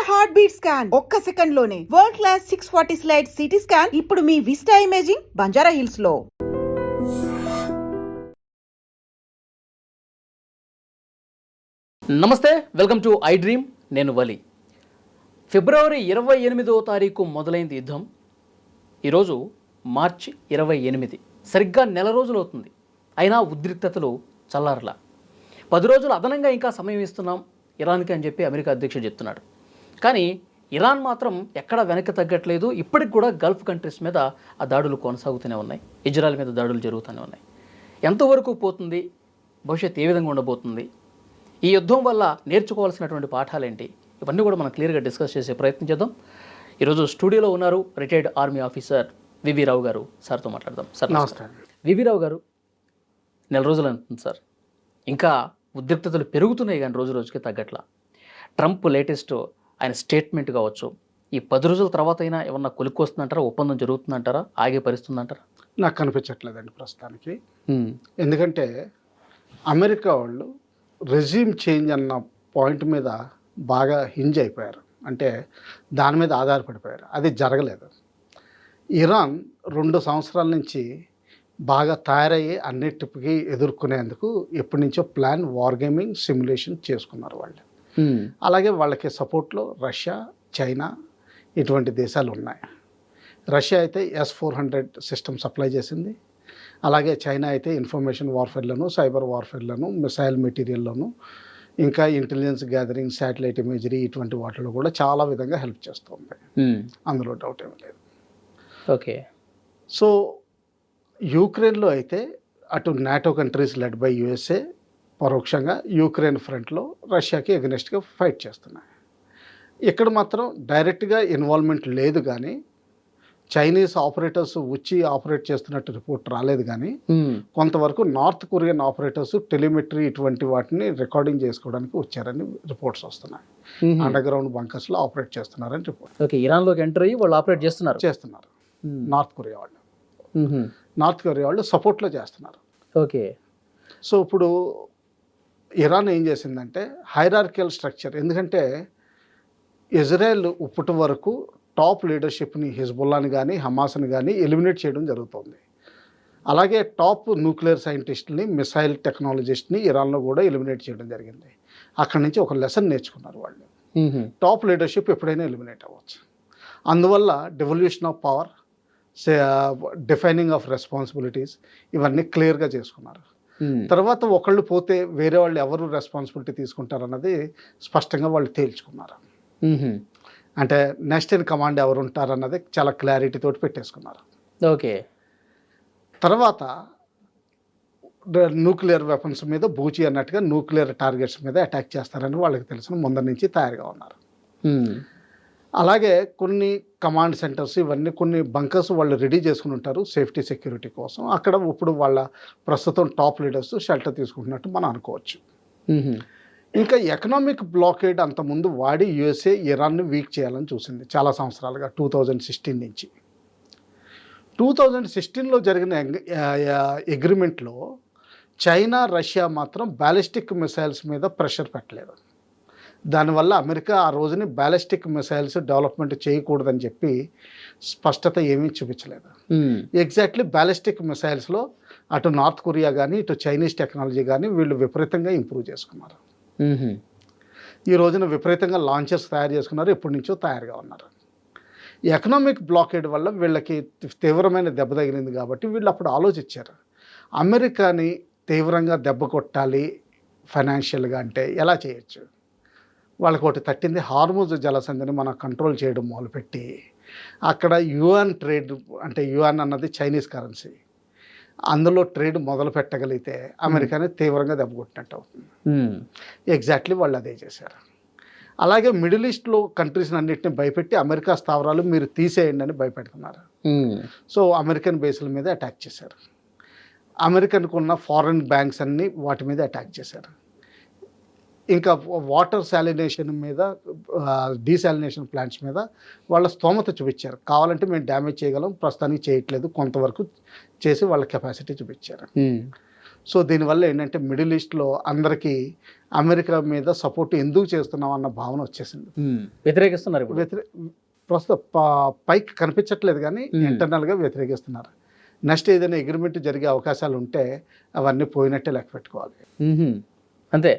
Heart beat scan ఒక్క second లోనే world class 640 slide CT scan ఇప్పుడు మీ విస్టా ఇమేజింగ్ బంజారా హిల్స్ లో. నమస్తే, వెల్కమ్ టు ఐ డ్రీమ్. నేను వలి. ఫిబ్రవరి 28వ తారీఖు మొదలైంది యుద్ధం. ఈరోజు మార్చి 28, సరిగ్గా నెల రోజులు అవుతుంది. అయినా ఉద్రిక్తతలు చల్లారలా. 10 రోజులు అదనంగా ఇంకా సమయం ఇస్తున్నాం ఇరాన్కి అని చెప్పి అమెరికా అధ్యక్షుడు చెప్తున్నాడు. కానీ ఇరాన్ మాత్రం ఎక్కడ వెనక్కి తగ్గట్లేదు. ఇప్పటికి కూడా గల్ఫ్ కంట్రీస్ మీద ఆ దాడులు కొనసాగుతూనే ఉన్నాయి. ఇజ్రాయెల్ మీద దాడులు జరుగుతూనే ఉన్నాయి. ఎంతవరకు పోతుంది, భవిష్యత్తు ఏ విధంగా ఉండబోతుంది, ఈ యుద్ధం వల్ల నేర్చుకోవాల్సినటువంటి పాఠాలేంటి, ఇవన్నీ కూడా మనం క్లియర్గా డిస్కస్ చేసే ప్రయత్నం చేద్దాం. ఈరోజు స్టూడియోలో ఉన్నారు రిటైర్డ్ ఆర్మీ ఆఫీసర్ వివి రావు గారు. సార్తో మాట్లాడదాం. సార్ నమస్కారం. వివి రావు గారు, నెల రోజులు అంటుంది సార్, ఇంకా ఉద్రిక్తతలు పెరుగుతున్నాయి కానీ రోజు రోజుకి తగ్గట్లా. ట్రంప్ లేటెస్ట్ ఆయన స్టేట్మెంట్ కావచ్చు, ఈ 10 రోజుల తర్వాత అయినా ఏమన్నా కొలిక్కి వస్తుందంటారా, ఒప్పందం జరుగుతుందంటారా, ఆగే పరిస్తుందంటారా? నాకు కనిపించట్లేదండి ప్రస్తుతానికి. ఎందుకంటే అమెరికా వాళ్ళు రెజ్యూమ్ చేంజ్ అన్న పాయింట్ మీద బాగా హింజ్ అయిపోయారు, అంటే దాని మీద ఆధారపడిపోయారు. అది జరగలేదు. ఇరాన్ 2 సంవత్సరాల నుంచి బాగా తయారయ్యి అన్నిటికీ ఎదుర్కొనేందుకు ఎప్పటి నుంచో ప్లాన్, వార్ గేమింగ్ సిమ్యులేషన్ చేసుకున్నారు వాళ్ళు. అలాగే వాళ్ళకి సపోర్ట్లో రష్యా, చైనా ఇటువంటి దేశాలు ఉన్నాయి. రష్యా అయితే S-400 సిస్టమ్ సప్లై చేసింది. అలాగే చైనా అయితే ఇన్ఫర్మేషన్ వార్ఫేర్లను, సైబర్ వార్ఫేర్లను, మిసైల్ మెటీరియల్లను, ఇంకా ఇంటెలిజెన్స్ గ్యాదరింగ్, శాటిలైట్ ఇమేజరీ ఇటువంటి వాటిలో కూడా చాలా విధంగా హెల్ప్ చేస్తుంది. అందులో డౌట్ ఏమీ లేదు. ఓకే. సో యూక్రెయిన్లో అయితే అటు NATO countries led by USA పరోక్షంగా యూక్రెయిన్ ఫ్రంట్లో రష్యాకి ఎగనెస్ట్గా ఫైట్ చేస్తున్నాయి. ఇక్కడ మాత్రం డైరెక్ట్గా ఇన్వాల్వ్మెంట్ లేదు, కానీ చైనీస్ ఆపరేటర్స్ వచ్చి ఆపరేట్ చేస్తున్నట్టు రిపోర్ట్ రాలేదు. కానీ కొంతవరకు నార్త్ కొరియన్ ఆపరేటర్స్ టెలిమెట్రీ ఇటువంటి వాటిని రికార్డింగ్ చేసుకోవడానికి వచ్చారని రిపోర్ట్స్ వస్తున్నాయి. అండర్ గ్రౌండ్ బంకర్స్లో ఆపరేట్ చేస్తున్నారని రిపోర్ట్. ఓకే, ఇరాన్లోకి ఎంటర్ అయ్యి వాళ్ళు ఆపరేట్ చేస్తున్నారు. నార్త్ కొరియా వాళ్ళు సపోర్ట్లో చేస్తున్నారు. ఓకే. సో ఇప్పుడు ఇరాన్ ఏం చేసిందంటే హైరార్కియల్ స్ట్రక్చర్, ఎందుకంటే ఇజ్రాయెల్ ఇప్పటి వరకు టాప్ లీడర్షిప్ని, హిజ్బుల్లాని కానీ హమాస్ని కానీ ఎలిమినేట్ చేయడం జరుగుతుంది. అలాగే టాప్ న్యూక్లియర్ సైంటిస్ట్ని, మిసైల్ టెక్నాలజిస్ట్ని ఇరాన్లో కూడా ఎలిమినేట్ చేయడం జరిగింది. అక్కడి నుంచి ఒక లెసన్ నేర్చుకున్నారు వాళ్ళు. టాప్ లీడర్షిప్ ఎప్పుడైనా ఎలిమినేట్ అవ్వచ్చు. అందువల్ల devolution of power, defining of responsibilities ఇవన్నీ క్లియర్గా చేసుకున్నారు. తర్వాత ఒకళ్ళు పోతే వేరే వాళ్ళు ఎవరు రెస్పాన్సిబిలిటీ తీసుకుంటారన్నది స్పష్టంగా వాళ్ళు తేల్చుకున్నారు. అంటే నెక్స్ట్ ఇన్ కమాండ్ ఎవరు ఉంటారన్నది చాలా క్లారిటీ తోటి పెట్టేసుకున్నారు. ఓకే. తర్వాత న్యూక్లియర్ వెపన్స్ మీద బూచి అన్నట్టుగా న్యూక్లియర్ టార్గెట్స్ మీద అటాక్ చేస్తారని వాళ్ళకి తెలిసిన ముందర నుంచి తయారుగా ఉన్నారు. అలాగే కొన్ని కమాండ్ సెంటర్స్, ఇవన్నీ కొన్ని బంకర్స్ వాళ్ళు రెడీ చేసుకుని ఉంటారు సేఫ్టీ సెక్యూరిటీ కోసం. అక్కడ ఇప్పుడు వాళ్ళ ప్రస్తుతం టాప్ లీడర్స్ షెల్టర్ తీసుకుంటున్నట్టు మనం అనుకోవచ్చు. ఇంకా ఎకనామిక్ బ్లాకేడ్ అంతకుముందు వాడి USA ఇరాన్ని వీక్ చేయాలని చూసింది చాలా సంవత్సరాలుగా. 2016 నుంచి 2016లో జరిగిన అగ్రిమెంట్లో చైనా, రష్యా మాత్రం బ్యాలిస్టిక్ మిసైల్స్ మీద ప్రెషర్ పెట్టలేదు. దానివల్ల అమెరికా ఆ రోజుని బ్యాలిస్టిక్ మిసైల్స్ డెవలప్మెంట్ చేయకూడదని చెప్పి స్పష్టత ఏమీ చూపించలేదు. ఎగ్జాక్ట్లీ బ్యాలిస్టిక్ మిసైల్స్లో అటు నార్త్ కొరియా కానీ ఇటు చైనీస్ టెక్నాలజీ కానీ వీళ్ళు విపరీతంగా ఇంప్రూవ్ చేసుకున్నారు. ఈ రోజున విపరీతంగా లాంచర్స్ తయారు చేసుకున్నారు, ఎప్పటి నుంచో తయారుగా ఉన్నారు. ఈ ఎకనామిక్ బ్లాకేడ్ వల్ల వీళ్ళకి తీవ్రమైన దెబ్బ తగిలింది కాబట్టి వీళ్ళు అప్పుడు ఆలోచించారు, అమెరికాని తీవ్రంగా దెబ్బ కొట్టాలి ఫైనాన్షియల్గా అంటే ఎలా చేయొచ్చు. వాళ్ళకి ఒకటి తట్టింది, హార్ముజ్ జలసంధిని మనం కంట్రోల్ చేయడం మొదలుపెట్టి అక్కడ యువాన్ ట్రేడ్, అంటే యువాన్ అన్నది చైనీస్ కరెన్సీ, అందులో ట్రేడ్ మొదలు పెట్టగలిగితే అమెరికాని తీవ్రంగా దెబ్బ కొట్టినట్టు అవుతుంది. ఎగ్జాక్ట్లీ వాళ్ళు అదే చేశారు. అలాగే మిడిల్ ఈస్ట్లో కంట్రీస్ని అన్నింటినీ భయపెట్టి అమెరికా స్థావరాలు మీరు తీసేయండి అని భయపెడుతున్నారు. సో అమెరికన్ బేస్ల మీద అటాక్ చేశారు. అమెరికన్కు ఉన్న ఫారెన్ బ్యాంక్స్ అన్నీ వాటి మీద అటాక్ చేశారు. ఇంకా వాటర్ శాలినేషన్ మీద, డీశాలినేషన్ ప్లాంట్స్ మీద వాళ్ళ స్తోమత చూపించారు. కావాలంటే మేము డ్యామేజ్ చేయగలం, ప్రస్తుతానికి చేయట్లేదు, కొంతవరకు చేసి వాళ్ళ కెపాసిటీ చూపించారు. సో దీనివల్ల ఏంటంటే మిడిల్ ఈస్ట్లో అందరికీ అమెరికా మీద సపోర్ట్ ఎందుకు చేస్తున్నాం అన్న భావన వచ్చేసింది. వ్యతిరేకిస్తున్నారు ఇప్పుడు. ప్రస్తుతం పైకి కనిపించట్లేదు కానీ ఇంటర్నల్గా వ్యతిరేకిస్తున్నారు. నెక్స్ట్ ఏదైనా అగ్రిమెంట్ జరిగే అవకాశాలు ఉంటే అవన్నీ పోయినట్టే లెక్క పెట్టుకోవాలి. అంతే.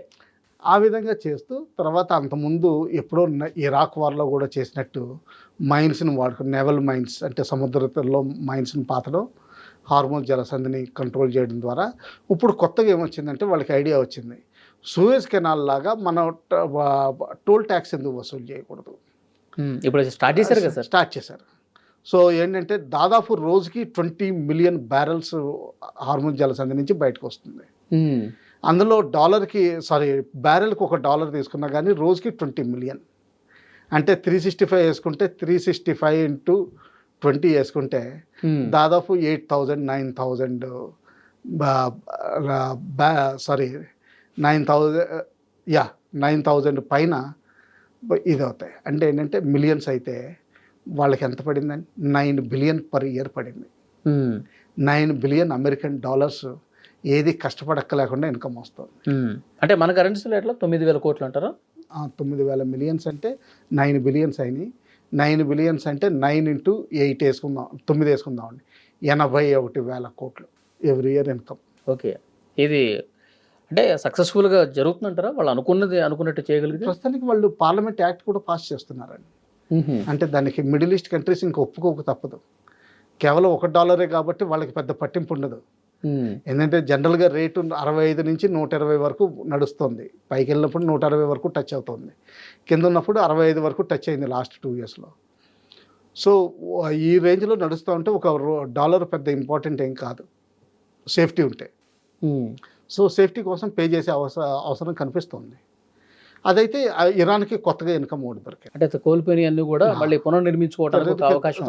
ఆ విధంగా చేస్తూ తర్వాత అంతకుముందు ఎప్పుడో ఇరాక్ వార్లో కూడా చేసినట్టు మైన్స్ని వాడుకుని నెవల్ మైన్స్ అంటే సముద్రంలో మైన్స్ని పాతడం, హార్మోన్ జలసంధిని కంట్రోల్ చేయడం ద్వారా ఇప్పుడు కొత్తగా ఏమొచ్చిందంటే వాళ్ళకి ఐడియా వచ్చింది, సూయజ్ కెనాల్ లాగా మనం టోల్ ట్యాక్స్ ఎందుకు వసూలు చేయకూడదు. ఇప్పుడు స్టార్ట్ చేశారు కదా సార్. స్టార్ట్ చేశారు. సో ఏంటంటే దాదాపు రోజుకి 20 మిలియన్ బ్యారెల్స్ హార్మోన్ జలసంధి నుంచి బయటకు వస్తుంది. అందులో బ్యారెల్కి $1 తీసుకున్నా కానీ రోజుకి 20 మిలియన్ అంటే 365 వేసుకుంటే 365 ఇంటూ 20 వేసుకుంటే దాదాపు 8,000 9,000 పైన ఇది అవుతాయి. అంటే ఏంటంటే మిలియన్స్ అయితే వాళ్ళకి ఎంత పడిందని 9 బిలియన్ పర్ ఇయర్ పడింది. 9 బిలియన్ అమెరికన్ డాలర్స్ ఏది కష్టపడక్కలేకుండా ఇన్కమ్ వస్తుంది. అంటే మన కరెన్సీలో ఎట్లా 9,000 కోట్లు అంటారా? 9,000 మిలియన్స్ అంటే 9 బిలియన్స్ అయినాయి. 9 బిలియన్స్ అంటే 9 ఇంటూ 8 వేసుకుందాం, 9 వేసుకుందామండి, 81,000 కోట్లు ఎవ్రీ ఇయర్ ఇన్కమ్. ఓకే. ఇది అంటే సక్సెస్ఫుల్గా జరుగుతుందంటారా? వాళ్ళు అనుకున్నట్టు చేయగలిగితే? ప్రస్తుతానికి వాళ్ళు పార్లమెంట్ యాక్ట్ కూడా పాస్ చేస్తున్నారండి. అంటే దానికి మిడిల్ ఈస్ట్ కంట్రీస్ ఇంకా ఒప్పుకోక తప్పదు. కేవలం $1 కాబట్టి వాళ్ళకి పెద్ద పట్టింపు ఉండదు. ఎందుకంటే జనరల్గా రేటు 65 నుంచి 120 వరకు నడుస్తుంది. పైకి వెళ్ళినప్పుడు 160 వరకు టచ్ అవుతుంది, కింద ఉన్నప్పుడు 65 వరకు టచ్ అయింది లాస్ట్ 2 ఇయర్స్లో. సో ఈ రేంజ్లో నడుస్తూ ఉంటే $1 పెద్ద ఇంపార్టెంట్ ఏం కాదు సేఫ్టీ ఉంటే. సో సేఫ్టీ కోసం పే చేసే అవసరం కనిపిస్తుంది. అదైతే ఇరాన్కి కొత్తగా ఇన్కమ్ ఒకటి దొరికింది. అంటే కోల్పోయినవన్నీ కూడా మళ్ళీ పునర్నిర్మించుకోవడానికి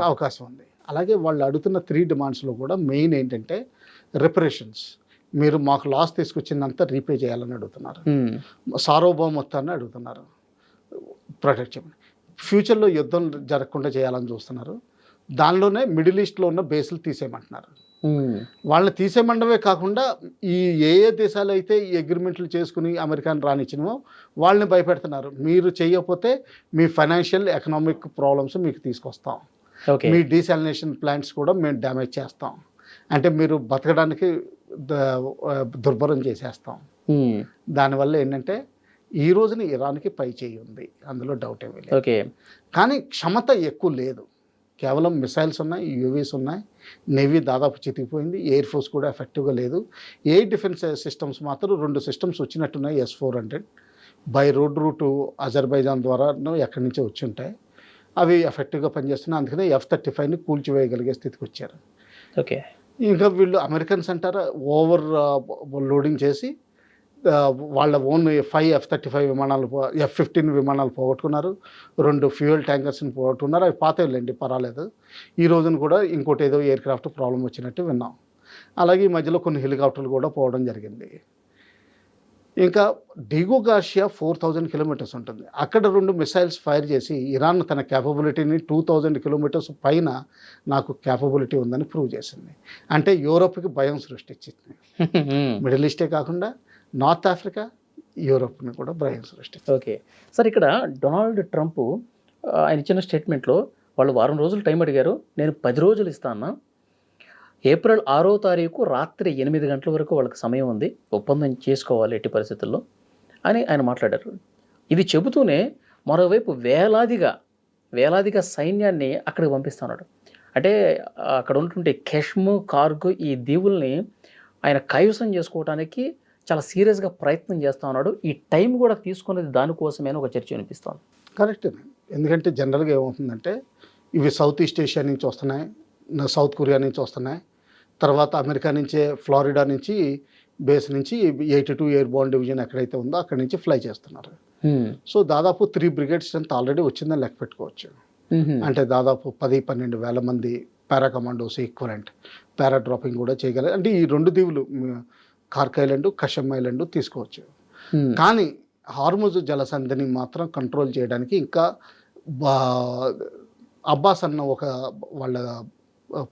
అవకాశం ఉంది. అలాగే వాళ్ళు అడుగుతున్న 3 డిమాండ్స్లో కూడా మెయిన్ ఏంటంటే రిపరేషన్స్. మీరు మాకు లాస్ తీసుకొచ్చిందంతా రీపే చేయాలని అడుగుతున్నారు. సార్వభౌమత్వాన్ని అడుగుతున్నారు, ప్రొటెక్ట్ చేయమని. ఫ్యూచర్లో యుద్ధం జరగకుండా చేయాలని చూస్తున్నారు. దానిలోనే మిడిల్ ఈస్ట్లో ఉన్న బేస్లు తీసేయమంటున్నారు. వాళ్ళని తీసేయమండమే కాకుండా ఏ దేశాలు అయితే ఈ అగ్రిమెంట్లు చేసుకుని అమెరికాని రానిచ్చినమో వాళ్ళని భయపెడుతున్నారు. మీరు చేయకపోతే మీ ఫైనాన్షియల్ ఎకనామిక్ ప్రాబ్లమ్స్ మీకు తీసుకొస్తాం, మీ డీసాలినేషన్ ప్లాంట్స్ కూడా మేము డ్యామేజ్ చేస్తాం, అంటే మీరు బతకడానికి దుర్భరం చేసేస్తాం. దానివల్ల ఏంటంటే ఈ రోజున ఇరాన్కి పై చేయి ఉంది, అందులో డౌట్ ఏమీ లేదు. కానీ క్షమత ఎక్కువ లేదు. కేవలం మిసైల్స్ ఉన్నాయి, యూవీస్ ఉన్నాయి, నేవీ దాదాపు చితికిపోయింది, ఎయిర్ ఫోర్స్ కూడా ఎఫెక్టివ్గా లేదు. ఎయిర్ డిఫెన్స్ సిస్టమ్స్ మాత్రం 2 సిస్టమ్స్ వచ్చినట్టున్నాయి. S-400 by road route Azerbaijan ద్వారా ఎక్కడి నుంచో వచ్చి ఉంటాయి, అవి ఎఫెక్టివ్గా పనిచేస్తున్నాయి. అందుకనే F-35ని కూల్చివేయగలిగే స్థితికి వచ్చారు. ఓకే. ఇంకా వీళ్ళు అమెరికన్స్ అంటారా ఓవర్ లోడింగ్ చేసి వాళ్ళ ఓన్ 5 F-35 విమానాలు, F-15 విమానాలు పోగొట్టుకున్నారు, 2 ఫ్యూయల్ ట్యాంకర్స్ని పోగొట్టుకున్నారు. అవి పాతేళ్ళండి, పర్వాలేదు. ఈ రోజున కూడా ఇంకోటి ఏదో ఎయిర్ క్రాఫ్ట్ ప్రాబ్లం వచ్చినట్టు విన్నాం. అలాగే ఈ మధ్యలో కొన్ని హెలికాప్టర్లు కూడా పోవడం జరిగింది. ఇంకా డిగో గార్షియా 4,000 కిలోమీటర్స్ ఉంటుంది. అక్కడ 2 మిసైల్స్ ఫైర్ చేసి ఇరాన్ తన క్యాపబిలిటీని 2,000 కిలోమీటర్స్ పైన నాకు క్యాపబిలిటీ ఉందని ప్రూవ్ చేసింది. అంటే యూరోప్కి భయం సృష్టించింది. మిడిల్ ఈస్టే కాకుండా నార్త్ ఆఫ్రికా, యూరోప్ని కూడా భయం సృష్టించింది. ఓకే సార్, ఇక్కడ డొనాల్డ్ ట్రంప్ ఆయన ఇచ్చిన స్టేట్మెంట్లో వాళ్ళు 1 వారం రోజులు టైం అడిగారు, నేను 10 రోజులు ఇస్తాను, ఏప్రిల్ 6వ తారీఖు రాత్రి 8 గంటల వరకు వాళ్ళకి సమయం ఉంది, ఒప్పందం చేసుకోవాలి ఎట్టి పరిస్థితుల్లో అని ఆయన మాట్లాడారు. ఇది చెబుతూనే మరోవైపు వేలాదిగా సైన్యాన్ని అక్కడికి పంపిస్తున్నాడు. అంటే అక్కడ ఉన్నటువంటి కెష్ము, కార్గు ఈ దీవుల్ని ఆయన కైవసం చేసుకోవడానికి చాలా సీరియస్గా ప్రయత్నం చేస్తూ ఉన్నాడు. ఈ టైం కూడా తీసుకున్నది దానికోసమే ఒక చర్చ వినిపిస్తుంది. కరెక్టే. ఎందుకంటే జనరల్గా ఏమవుతుందంటే ఇవి సౌత్ ఈస్ట్ ఏషియా నుంచి వస్తున్నాయి, సౌత్ కొరియా నుంచి వస్తున్నాయి, తర్వాత అమెరికా నుంచే ఫ్లోరిడా నుంచి బేస్ నుంచి 82 ఎయిర్ బాండ్ డివిజన్ ఎక్కడైతే ఉందో అక్కడి నుంచి ఫ్లై చేస్తున్నారు. సో దాదాపు 3 బ్రిగేడ్ స్ట్రెంత్ ఆల్రెడీ వచ్చిందని లెక్క పెట్టుకోవచ్చు. అంటే దాదాపు 10-12 వేల మంది పారా కమాండోస్ ఈక్వలెంట్ పారా డ్రాపింగ్ కూడా చేయగలరు. అంటే ఈ 2 దీవులు కార్క్ ఐలాండ్, కషమ్ ఐలాండ్ తీసుకోవచ్చు. కానీ హార్ముజ్ జలసంధిని మాత్రం కంట్రోల్ చేయడానికి ఇంకా అబ్బాస్ అన్న ఒక వాళ్ళ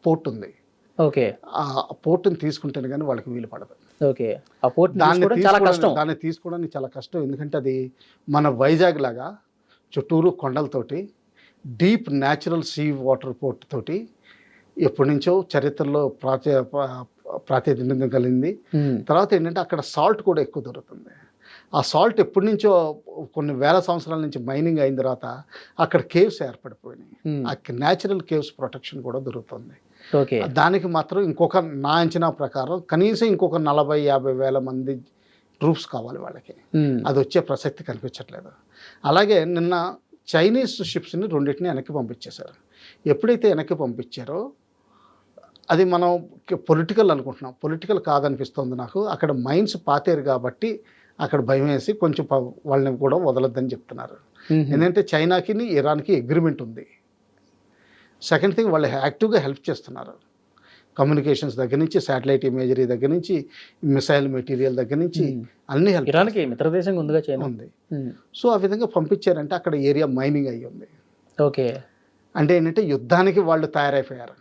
పోర్ట్ ఉంది. ఓకే. ఆ పోర్ట్ని తీసుకుంటేనే కానీ వాళ్ళకి వీలు పడదు. ఓకే. ఆ పోర్ట్ తీసుకోవడం చాలా కష్టం. దాన్ని తీసుకోవడానికి చాలా కష్టం. ఎందుకంటే అది మన వైజాగ్ లాగా చుట్టూరు కొండలతోటి deep natural sea water port తోటి ఎప్పటి నుంచో చరిత్రలో ప్రాతినిధ్యం కలిగింది. తర్వాత ఏంటంటే అక్కడ సాల్ట్ కూడా ఎక్కువ దొరుకుతుంది. ఆ సాల్ట్ ఎప్పటి నుంచో కొన్ని వేల సంవత్సరాల నుంచి మైనింగ్ అయిన తర్వాత అక్కడ కేవ్స్ ఏర్పడిపోయినాయి. ఆ న్యాచురల్ కేవ్స్ ప్రొటెక్షన్ కూడా దొరుకుతుంది. ఓకే. దానికి మాత్రం ఇంకొక నా అంచనా ప్రకారం కనీసం ఇంకొక 40-50 వేల మంది ట్రూప్స్ కావాలి వాళ్ళకి. అది వచ్చే ప్రసక్తి కనిపించట్లేదు. అలాగే నిన్న చైనీస్ షిప్స్ని రెండింటిని వెనక్కి పంపించేశారు. ఎప్పుడైతే వెనక్కి పంపించారో అది మనం పొలిటికల్ అనుకుంటున్నాం. పొలిటికల్ కాదనిపిస్తుంది నాకు. అక్కడ మైన్స్ పాతేరు కాబట్టి అక్కడ భయం వేసి కొంచెం వాళ్ళని కూడా వదలొద్దని చెప్తున్నారు. ఎందుకంటే చైనాకి ఇరాన్కి అగ్రిమెంట్ ఉంది. సెకండ్ థింగ్, వాళ్ళు యాక్టివ్గా హెల్ప్ చేస్తున్నారు. కమ్యూనికేషన్స్ దగ్గర నుంచి, శాటిలైట్ ఇమేజరీ దగ్గర నుంచి, మిసైల్ మెటీరియల్ దగ్గర నుంచి అన్ని హెల్ప్. ఇరాన్కి మిత్రదేశంగా ఉందిగా చైనా ఉంది. సో ఆ విధంగా పంపించారంటే అక్కడ ఏరియా మైనింగ్ అయ్యి ఉంది. ఓకే. అంటే ఏంటంటే యుద్ధానికి వాళ్ళు తయారైపోయారు.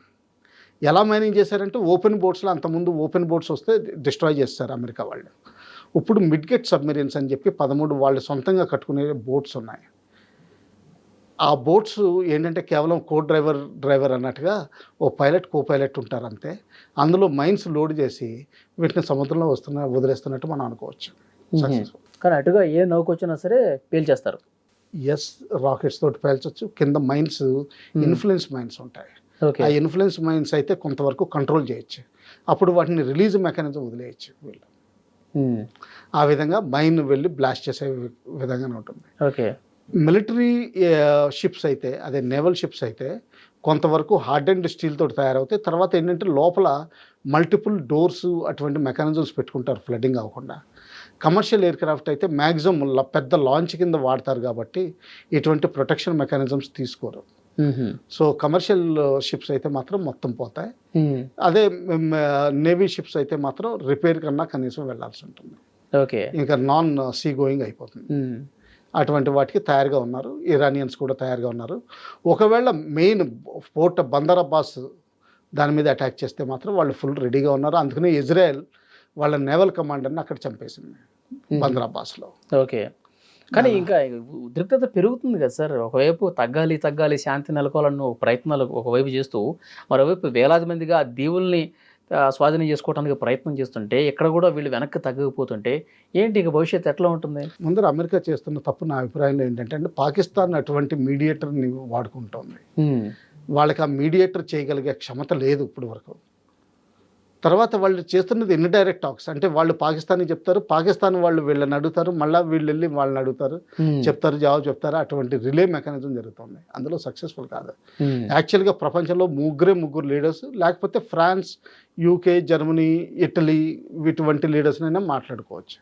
ఎలా మైనింగ్ చేశారంటే ఓపెన్ బోట్స్లో, అంతకుముందు ఓపెన్ బోట్స్ వస్తే డిస్ట్రాయ్ చేస్తారు అమెరికా వాళ్ళు. ఇప్పుడు మిడ్గెట్ సబ్మెరీన్స్ అని చెప్పి 13 వాళ్ళు సొంతంగా కట్టుకునే బోట్స్ ఉన్నాయి. ఆ బోట్స్ ఏంటంటే కేవలం డ్రైవర్ అన్నట్టుగా ఓ పైలట్, కో పైలట్ ఉంటారు అంతే. అందులో మైన్స్ లోడ్ చేసి వీటిని సముద్రంలో వదిలేస్తున్నట్టు మనం అనుకోవచ్చు. కానీ అటుగా ఏ నౌక వచ్చినా సరే పేల్చేస్తారు. ఎస్, రాకెట్స్ తోటి పేల్చొచ్చు. కింద మైన్స్ ఇన్ఫ్లుయెన్స్ మైన్స్ ఉంటాయి. ఆ ఇన్ఫ్లుయెన్స్ మైన్స్ అయితే కొంతవరకు కంట్రోల్ చేయొచ్చు. అప్పుడు వాటిని రిలీజ్ మెకానిజం వదిలేయచ్చు వీళ్ళు. ఆ విధంగా మైన్ వెళ్ళి బ్లాస్ట్ చేసే విధంగానే ఉంటుంది. ఓకే. మిలిటరీ షిప్స్ అయితే, అదే నేవల్ షిప్స్ అయితే కొంతవరకు హార్డ్ అండ్ స్టీల్ తోటి తయారవుతాయి. తర్వాత ఏంటంటే లోపల మల్టిపుల్ డోర్స్ అటువంటి మెకానిజమ్స్ పెట్టుకుంటారు ఫ్లడ్డింగ్ అవ్వకుండా. కమర్షియల్ ఎయిర్ క్రాఫ్ట్ అయితే మ్యాక్సిమం పెద్ద లాంచ్ కింద వాడతారు కాబట్టి ఇటువంటి ప్రొటెక్షన్ మెకానిజమ్స్ తీసుకోరు. సో కమర్షియల్ షిప్స్ అయితే మాత్రం మొత్తం పోతాయి. అదే నేవీ షిప్స్ అయితే మాత్రం రిపేర్ కన్నా కనీసం వెళ్లాల్సి ఉంటుంది. ఓకే. ఇంకా నాన్ సీ గోయింగ్ అయిపోతుంది. అటువంటి వాటికి తయారుగా ఉన్నారు. ఇరానియన్స్ కూడా తయారుగా ఉన్నారు. ఒకవేళ మెయిన్ పోర్ట్ బందర్ అబ్బాస్ దాని మీద అటాక్ చేస్తే మాత్రం వాళ్ళు ఫుల్ రెడీగా ఉన్నారు. అందుకనే ఇజ్రాయెల్ వాళ్ళ నేవల్ కమాండర్ని అక్కడ చంపేసింది బందర్ అబ్బాస్లో. ఓకే. కానీ ఇంకా ఉద్రిక్తత పెరుగుతుంది కదా సార్. ఒకవైపు తగ్గాలి శాంతి నెలకొవాలన్న ప్రయత్నాలు ఒకవైపు చేస్తూ, మరోవైపు వేలాది మందిగా ఆ దీవుల్ని స్వాధీనం చేసుకోవడానికి ప్రయత్నం చేస్తుంటే ఇక్కడ కూడా వీళ్ళు వెనక్కి తగ్గకపోతుంటే ఏంటి ఇక భవిష్యత్తు ఎట్లా ఉంటుంది? ముందర అమెరికా చేస్తున్న తప్పు నా అభిప్రాయంలో ఏంటంటే పాకిస్తాన్ అటువంటి మీడియేటర్ని వాడుకుంటోంది. వాళ్ళకి ఆ మీడియేటర్ చేయగలిగే క్షమత లేదు ఇప్పుడు వరకు. తర్వాత వాళ్ళు చేస్తున్నది ఇండైరెక్ట్ టాక్స్. అంటే వాళ్ళు పాకిస్తాన్కి చెప్తారు, పాకిస్తాన్ వాళ్ళు వీళ్ళని అడుగుతారు, మళ్ళీ వీళ్ళు వెళ్ళి వాళ్ళని అడుగుతారు, చెప్తారు, జవాబు చెప్తారు. అటువంటి రిలే మెకానిజం జరుగుతుంది. అందులో సక్సెస్ఫుల్ కాదు. యాక్చువల్గా ప్రపంచంలో ముగ్గురు లీడర్స్, లేకపోతే ఫ్రాన్స్, యూకే, జర్మనీ, ఇటలీ ఇటువంటి లీడర్స్నైనా మాట్లాడుకోవచ్చు.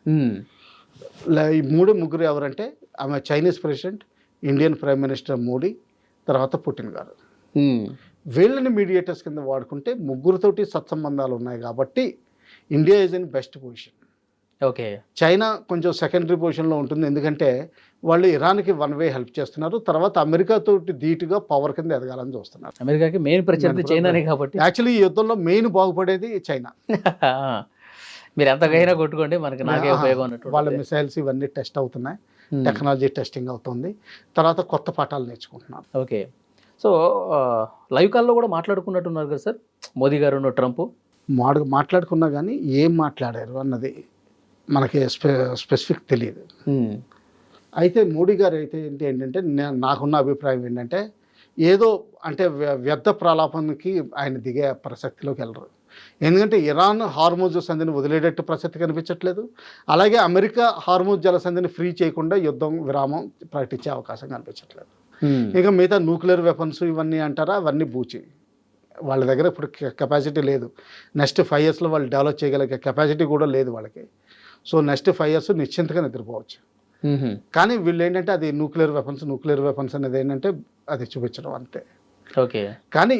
ఈ ముగ్గురు ఎవరంటే ఆమె Chinese president, Indian prime minister Modi, తర్వాత పుటిన్ గారు. వీళ్ళని మీడియేటర్స్ కింద వాడుకుంటే ముగ్గురితోటి సత్సంబంధాలు ఉన్నాయి కాబట్టి India is in best position. Okay. China కొంచెం సెకండరీ పొజిషన్లో ఉంటుంది. ఎందుకంటే వాళ్ళు ఇరాన్కి వన్ వే హెల్ప్ చేస్తున్నారు. తర్వాత అమెరికాతోటి ధీటుగా పవర్ కింద ఎదగాలని చూస్తున్నారు. అమెరికాకి మెయిన్ ప్రత్యర్థి చైనానే కాబట్టి యాక్చువల్లీ ఈ యుద్ధంలో మెయిన్ బాగుపడేది చైనా. మీరు ఎంతకైనా కొట్టుకోండి, మనకి నాకే ఉపయోగం అన్నట్టు. వాళ్ళ మిసైల్స్ ఇవన్నీ టెస్ట్ అవుతున్నాయి, టెక్నాలజీ టెస్టింగ్ అవుతుంది. తర్వాత కొత్త పాఠాలు నేర్చుకుంటున్నారు. ఓకే. సో లైవ్ కాల్లో కూడా మాట్లాడుకున్నట్టున్నారు కదా సార్ మోదీ గారు, ట్రంప్ మాట్లాడుకున్నా కానీ ఏం మాట్లాడారు అన్నది మనకి స్పెసిఫిక్ తెలియదు. అయితే మోడీ గారు అయితే ఏంటంటే నాకున్న అభిప్రాయం ఏంటంటే ఏదో అంటే వ్యర్థ ప్రలాపానికి ఆయన దిగే ప్రసక్తిలోకి వెళ్ళరు. ఎందుకంటే ఇరాన్ హార్మోజ్ సంధిని వదిలేటట్టు ప్రసక్తి కనిపించట్లేదు. అలాగే అమెరికా హార్మోజ్ జలసంధిని ఫ్రీ చేయకుండా యుద్ధం విరామం ప్రకటించే అవకాశం కనిపించట్లేదు. ఇక మిగతా న్యూక్లియర్ వెపన్స్ ఇవన్నీ అంటారా, అవన్నీ బూచి. వాళ్ళ దగ్గర ఇప్పుడు కెపాసిటీ లేదు. నెక్స్ట్ 5 yearsలో వాళ్ళు డెవలప్ చేయగలిగే కెపాసిటీ కూడా లేదు వాళ్ళకి. సో నెక్స్ట్ 5 years నిశ్చింతగా నిద్రపోవచ్చు. కానీ వీళ్ళు ఏంటంటే అది న్యూక్లియర్ వెపన్స్ అనేది ఏంటంటే అది చూపించడం అంతే. ఓకే. కానీ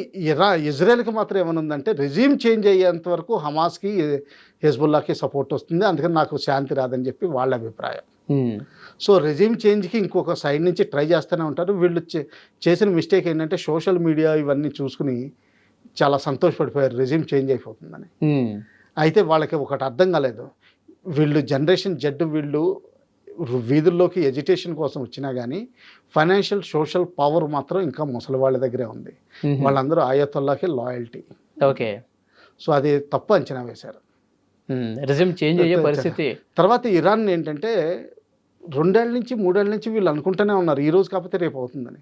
ఇజ్రాయెల్కి మాత్రం ఏమనుందంటే రెజీమ్ చేంజ్ అయ్యేంత వరకు హమాస్కి, హెజ్బుల్లాకి సపోర్ట్ వస్తుంది, అందుకని నాకు శాంతి రాదని చెప్పి వాళ్ళ అభిప్రాయం. సో రెజీమ్ చేంజ్కి ఇంకొక సైడ్ నుంచి ట్రై చేస్తూనే ఉంటారు. వీళ్ళు చేసిన మిస్టేక్ ఏంటంటే సోషల్ మీడియా ఇవన్నీ చూసుకుని చాలా సంతోషపడిపోయారు రెజీమ్ చేంజ్ అయిపోతుందని. అయితే వాళ్ళకి ఒకటి అర్థం కాలేదు, వీళ్ళు జనరేషన్ జెడ్ వీళ్ళు వీధుల్లోకి ఎడ్యుకేషన్ కోసం వచ్చినా కానీ ఫైనాన్షియల్ సోషల్ పవర్ మాత్రం ఇంకా ముసలి వాళ్ళ దగ్గరే ఉంది. వాళ్ళందరూ ఆయతుల్లాకి లాయల్టీ. ఓకే. సో అది తప్పు అంచనా వేశారు. రిజిమ్ చేంజ్ అయ్యే పరిస్థితి. తర్వాత ఇరాన్ ఏంటంటే 2 ఏళ్ల నుంచి 3 ఏళ్ల నుంచి వీళ్ళు అనుకుంటూనే ఉన్నారు ఈ రోజు కాకపోతే రేపు అవుతుందని.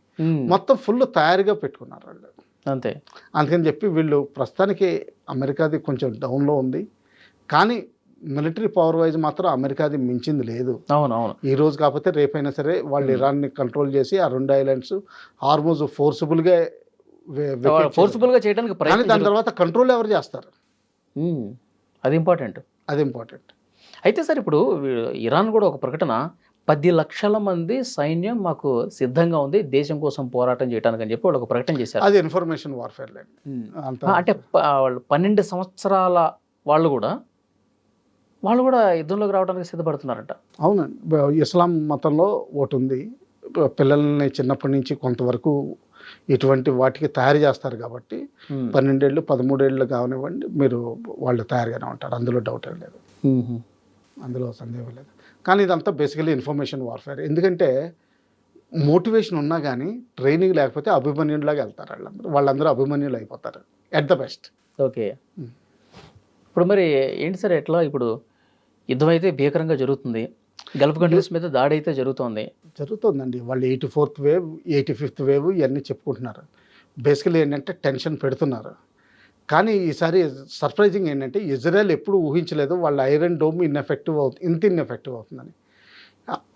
మొత్తం ఫుల్ తయారుగా పెట్టుకున్నారు వాళ్ళు. అంతే. అందుకని చెప్పి వీళ్ళు ప్రస్తుతానికి అమెరికాది కొంచెం డౌన్లో ఉంది, కానీ మిలిటరీ పవర్ వైజ్ మాత్రం అమెరికాది మించింది లేదు. అవునవును. ఈ రోజు కాకపోతే రేపైనా సరే వాళ్ళు ఇరాన్ని కంట్రోల్ చేసి ఆ 2 ఐలాండ్స్ హార్మోజ్ ఫోర్సిబుల్గా చేయడానికి కానీ దాని తర్వాత కంట్రోల్ ఎవరు చేస్తారు, అది ఇంపార్టెంట్. అది ఇంపార్టెంట్. అయితే సార్ ఇప్పుడు ఇరాన్ కూడా ఒక ప్రకటన 10 లక్షల మంది సైన్యం మాకు సిద్ధంగా ఉంది దేశం కోసం పోరాటం చేయడానికి అని చెప్పి వాళ్ళు ఒక ప్రకటన చేశారు. అది ఇన్ఫర్మేషన్ వార్ఫేర్ లేండి. అంటే వాళ్ళు 12 సంవత్సరాల వాళ్ళు కూడా యుద్ధంలోకి రావడానికి సిద్ధపడుతున్నారంట. అవునండి. ఇస్లాం మతంలో ఒకటి ఉంది, పిల్లల్ని చిన్నప్పటి నుంచి కొంతవరకు ఇటువంటి వాటికి తయారు చేస్తారు కాబట్టి 12 ఏళ్ళు 13 ఏళ్ళు కావనివ్వండి మీరు వాళ్ళు తయారుగానే ఉంటారు, అందులో డౌట్ ఏం లేదు, అందులో సందేహం లేదు. కానీ ఇదంతా బేసికలీ ఇన్ఫర్మేషన్ వార్ఫేర్. ఎందుకంటే మోటివేషన్ ఉన్నా కానీ ట్రైనింగ్ లేకపోతే అభిమన్యులాగా వెళ్తారు వాళ్ళందరూ అభిమన్యులు అయిపోతారు ఎట్ ద బెస్ట్. ఓకే. ఇప్పుడు మరి ఏంటి సార్, ఎట్లా ఇప్పుడు యుద్ధం అయితే భీకరంగా జరుగుతుంది, గల్ఫ్ కంట్రీస్ మీద దాడి అయితే జరుగుతుందండి. వాళ్ళు 84th వేవ్ 85th వేవ్ ఇవన్నీ చెప్పుకుంటున్నారు. బేసికలీ ఏంటంటే టెన్షన్ పెడుతున్నారు. కానీ ఈసారి సర్ప్రైజింగ్ ఏంటంటే ఇజ్రాయెల్ ఎప్పుడు ఊహించలేదు వాళ్ళ ఐరన్ డోమ్ ఇన్ఎఫెక్టివ్ అవుతుందని.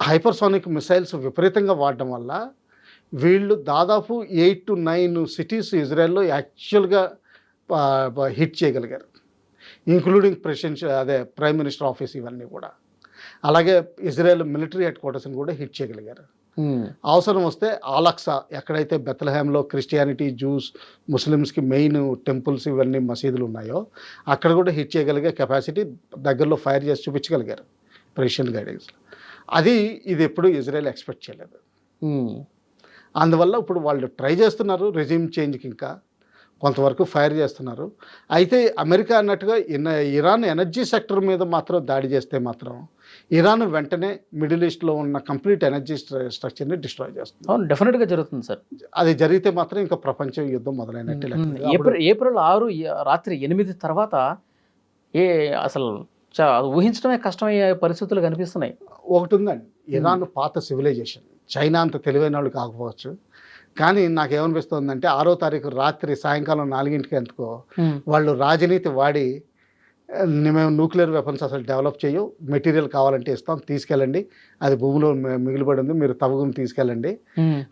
హైపర్సోనిక్ మిసైల్స్ విపరీతంగా వాడడం వల్ల వీళ్ళు దాదాపు 8 to 9 సిటీస్ ఇజ్రాయెల్లో యాక్చువల్గా హిట్ చేయగలిగారు, ఇంక్లూడింగ్ ప్రైమ్ మినిస్టర్ ఆఫీస్ ఇవన్నీ కూడా. అలాగే ఇజ్రాయెల్ మిలిటరీ హెడ్ క్వార్టర్స్ని కూడా హిట్ చేయగలిగారు. అవసరం వస్తే ఆలక్సా ఎక్కడైతే బెత్లెహేమ్లో క్రిస్టియానిటీ జూస్ ముస్లిమ్స్కి మెయిన్ టెంపుల్స్ ఇవన్నీ మసీదులు ఉన్నాయో అక్కడ కూడా హిట్ చేయగలిగే కెపాసిటీ దగ్గరలో ఫైర్ చేసి చూపించగలిగారు ప్రెసిషన్ గైడెన్స్లో. ఇది ఎప్పుడు ఇజ్రాయెల్ ఎక్స్పెక్ట్ చేయలేదు. అందువల్ల ఇప్పుడు వాళ్ళు ట్రై చేస్తున్నారు రెజ్యూమ్ చేంజ్కి, ఇంకా కొంతవరకు ఫైర్ చేస్తున్నారు. అయితే అమెరికా అన్నట్టుగా ఇరాన్ ఎనర్జీ సెక్టర్ మీద మాత్రం దాడి చేస్తే మాత్రం ఇరాన్ వెంటనే మిడిల్ ఈస్ట్లో ఉన్న కంప్లీట్ ఎనర్జీ స్ట్రక్చర్ని డిస్ట్రాయ్ చేస్తుంది. అవును, డెఫినెట్గా జరుగుతుంది సార్. అది జరిగితే మాత్రం ఇంకా ప్రపంచం యుద్ధం మొదలైనట్టే. ఏప్రిల్ 6 రాత్రి 8 తర్వాత అసలు ఊహించడమే కష్టమయ్యే పరిస్థితులు కనిపిస్తున్నాయి. ఒకటి ఉందండి, ఇరాన్ పాత సివిలైజేషన్, చైనా అంత తెలివైన వాళ్ళు కాకపోవచ్చు, కానీ నాకేమనిపిస్తుందంటే 6వ తారీఖు రాత్రి సాయంకాలం 4 ఎందుకో వాళ్ళు రాజనీతి వాడి మేము న్యూక్లియర్ వెపన్స్ అసలు డెవలప్ చేయవు, మెటీరియల్ కావాలంటే ఇస్తాం తీసుకెళ్ళండి, అది భూమిలో మిగిలిపడి ఉంది మీరు తవ్వుకుని తీసుకెళ్ళండి.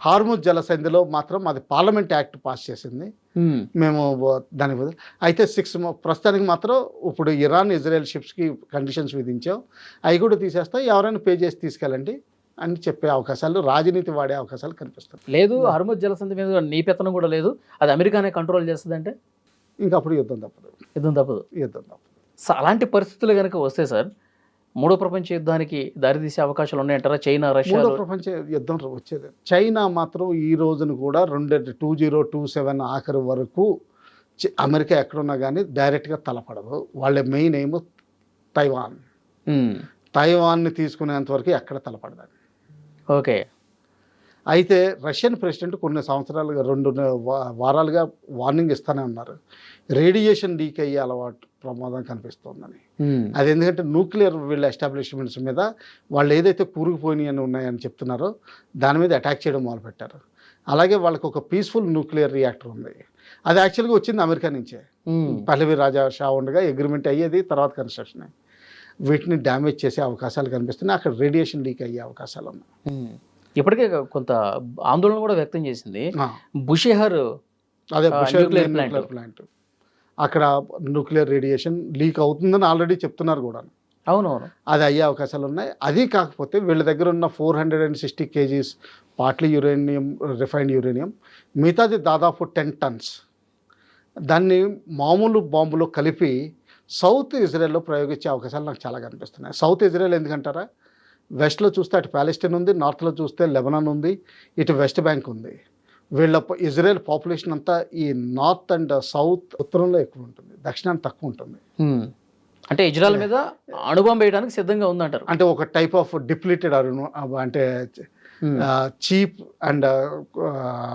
హార్ముజ్ జలసంధిలో మాత్రం అది పార్లమెంట్ యాక్ట్ పాస్ చేసింది, మేము దానికి బదులు అయితే 6 ప్రస్తుతానికి మాత్రం ఇప్పుడు ఇరాన్ ఇజ్రాయెల్ షిప్స్కి కండిషన్స్ విధించాం, అవి కూడా తీసేస్తాం, ఎవరైనా పే చేసి తీసుకెళ్ళండి అని చెప్పే అవకాశాలు, రాజనీతి వాడే అవకాశాలు కనిపిస్తాయి. లేదు హార్ముజ్ జలసంధి మీద నీ పెత్తనం కూడా లేదు, అది అమెరికానే కంట్రోల్ చేస్తుందంటే ఇంకా అప్పుడు యుద్ధం తప్పదు. అలాంటి పరిస్థితులు కనుక వస్తే సార్ మూడో ప్రపంచ యుద్ధానికి దారితీసే అవకాశాలు ఉన్నాయంటారా? చైనా రష్యా మూడో ప్రపంచ యుద్ధం వచ్చేది. చైనా మాత్రం ఈ రోజున కూడా 2027 ఆఖరి వరకు అమెరికా ఎక్కడున్నా కానీ డైరెక్ట్గా తలపడదు. వాళ్ళ మెయిన్ ఎయిమ్ తైవాన్ని తీసుకునేంత వరకు ఎక్కడ తలపడదు. ఓకే. అయితే రష్యన్ ప్రెసిడెంట్ కొన్ని సంవత్సరాలుగా 2 వారాలుగా వార్నింగ్ ఇస్తూనే ఉన్నారు, రేడియేషన్ లీక్ అయ్యే ప్రమాదం కనిపిస్తోందని. అది ఎందుకంటే న్యూక్లియర్ వీళ్ళ ఎస్టాబ్లిష్మెంట్స్ మీద వాళ్ళు ఏదైతే కూరుకుపోయినాయి అని ఉన్నాయని చెప్తున్నారో దాని మీద అటాక్ చేయడం మొదలుపెట్టారు. అలాగే వాళ్ళకి ఒక పీస్ఫుల్ న్యూక్లియర్ రియాక్టర్ ఉంది, అది యాక్చువల్గా వచ్చింది అమెరికా నుంచే, పహ్లవి రాజా షా ఉండగా అగ్రిమెంట్ అయ్యేది, తర్వాత కన్స్ట్రక్షన్. వీటిని డ్యామేజ్ చేసే అవకాశాలు కనిపిస్తున్నాయి, అక్కడ రేడియేషన్ లీక్ అయ్యే అవకాశాలు ఉన్నాయి. ఇప్పటికే కొంత ఆందోళన కూడా వ్యక్తం చేసింది బుషెహర్, అదే న్యూక్లియర్ ప్లాంట్, అక్కడ న్యూక్లియర్ రేడియేషన్ లీక్ అవుతుందని ఆల్రెడీ చెప్తున్నారు కూడా. అవునవును, అది అయ్యే అవకాశాలు ఉన్నాయి. అది కాకపోతే వీళ్ళ దగ్గర ఉన్న 460 kgs partly uranium, refined uranium, మిగతాది దాదాపు 10 tons, దాన్ని మామూలు బాంబులో కలిపి సౌత్ ఇజ్రాయెల్లో ప్రయోగించే అవకాశాలు నాకు చాలా కనిపిస్తున్నాయి. సౌత్ ఇజ్రాయెల్ ఎందుకంటారా, వెస్ట్లో చూస్తే అటు ప్యాలెస్టైన్ ఉంది, నార్త్లో చూస్తే లెబనాన్ ఉంది, ఇటు వెస్ట్ బ్యాంక్ ఉంది. వీళ్ళ ఇజ్రాయెల్ పాపులేషన్ అంతా ఈ నార్త్ అండ్ సౌత్ ఉత్తరంలో ఎక్కువ ఉంటుంది, దక్షిణాన్ని తక్కువ ఉంటుంది. అంటే ఇజ్రాయెల్ మీద అణుబాంబు వేయడానికి సిద్ధంగా ఉందంటారు. అంటే ఒక టైప్ ఆఫ్ డిప్లీటెడ్ అంటే చీప్ అండ్